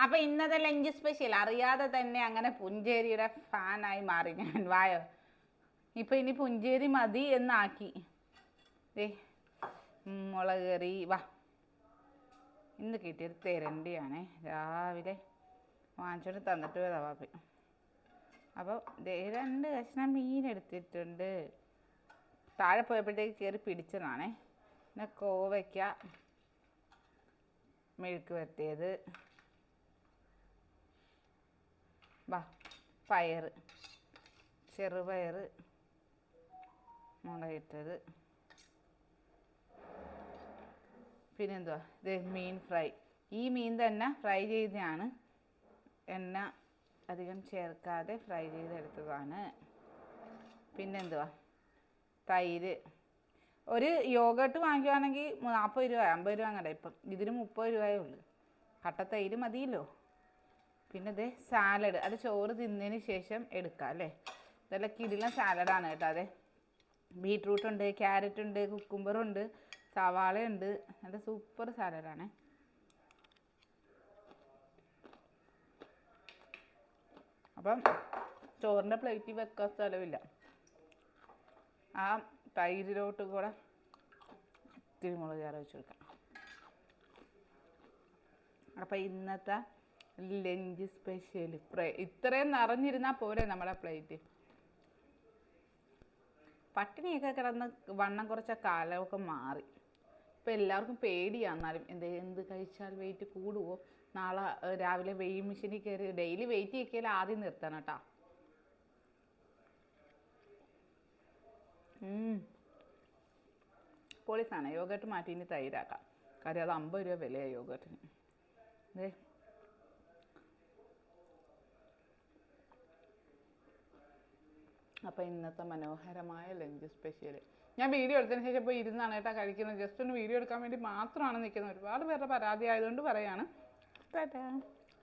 അപ്പോൾ ഇന്നത്തെ lunch special അറിയാതെ തന്നെ അങ്ങനെ പുഞ്ചേരിയുടെ ഫാനായി മാറി ഞാൻ. വായോ, ഇപ്പം ഇനി പുഞ്ചേരി മതി എന്നാക്കി. മുളക് കറി വാ. ഇന്ന് കിട്ടിയത് തെരണ്ടിയാണേ, രാവിലെ വാങ്ങിച്ചോണ്ട് തന്നിട്ട് പോയതാ പാപ്പി. അപ്പോൾ 2 കഷ്ണം മീൻ എടുത്തിട്ടുണ്ട്. താഴെ പോയപ്പോഴത്തേക്ക് കയറി പിടിച്ചതാണേ. പിന്നെ കോവയ്ക്ക മെഴുക്ക് വരട്ടിയത്, വാ പയർ, ചെറുപയർ മുളകിട്ടത്, പിന്നെന്തുവാ ഇത് മീൻ ഫ്രൈ. ഈ മീൻ തന്നെ ഫ്രൈ ചെയ്തതാണ്, എണ്ണ അധികം ചേർക്കാതെ ഫ്രൈ ചെയ്തെടുത്തതാണ്. പിന്നെന്തുവാ തൈര്. ഒരു യോഗട്ട് വാങ്ങിക്കുവാണെങ്കിൽ 40 രൂപ 50 രൂപ അങ്ങനെ. ഇപ്പം ഇതിന് 30 രൂപയേ ഉള്ളൂ. കട്ട തൈര് മതിയല്ലോ. പിന്നെ ഇത് സാലഡ്, അത് ചോറ് തിന്നതിന് ശേഷം എടുക്കാം അല്ലേ. ഇതെല്ലാം കിടിലൻ സാലഡാണ് കേട്ടോ. അതെ, ബീട്രൂട്ടുണ്ട്, ക്യാരറ്റ് ഉണ്ട്, കുക്കുംബറുണ്ട്, സവാളയുണ്ട്. നല്ല സൂപ്പർ സാലഡാണ്. അപ്പം ചോറിൻ്റെ പ്ലേറ്റിൽ വെക്കാൻ സ്ഥലമില്ല. ആ തൈരിലോട്ട് കൂടെ ഇത്തിരി മുളക് ചാറ് വെച്ച് കൊടുക്കാം. അപ്പം ഇന്നത്തെ ലഞ്ച് സ്പെഷ്യൽ ഇത്രയും നിറഞ്ഞിരുന്നാൽ പോരെ നമ്മുടെ പ്ലേറ്റ്. പട്ടിണിയൊക്കെ കിടന്ന് വണ്ണം കുറച്ച കാലമൊക്കെ മാറി. ഇപ്പം എല്ലാവർക്കും പേടിയാണെന്നാലും എന്ത് കഴിച്ചാൽ വെയിറ്റ് കൂടുമോ, നാളെ രാവിലെ വെയിറ്റ് മെഷീനിൽ കയറി ഡെയിലി വെയിറ്റ് ചെയ്യിക്കാൻ ആദ്യം നിർത്തണം കേട്ടോ. പോളീസാണ്. യോഗട്ട് മാറ്റി ഇനി തൈരാക്കാം. കാര്യം അത് 50 രൂപ വിലയാണ് യോഗട്ടിന്. അതെ, അപ്പോൾ ഇന്നത്തെ മനോഹരമായ ലഞ്ച് സ്പെഷ്യൽ ഞാൻ വീഡിയോ എടുത്തതിന് ശേഷം ഇപ്പോൾ ഇരുന്നാണ് കേട്ടോ കഴിക്കുന്നത്. ജസ്റ്റ് ഒന്ന് വീഡിയോ എടുക്കാൻ വേണ്ടി മാത്രമാണ് നിൽക്കുന്നത്. ഒരുപാട് പേരുടെ പരാതി ആയതുകൊണ്ട് പറയാണ്. ടാറ്റാ.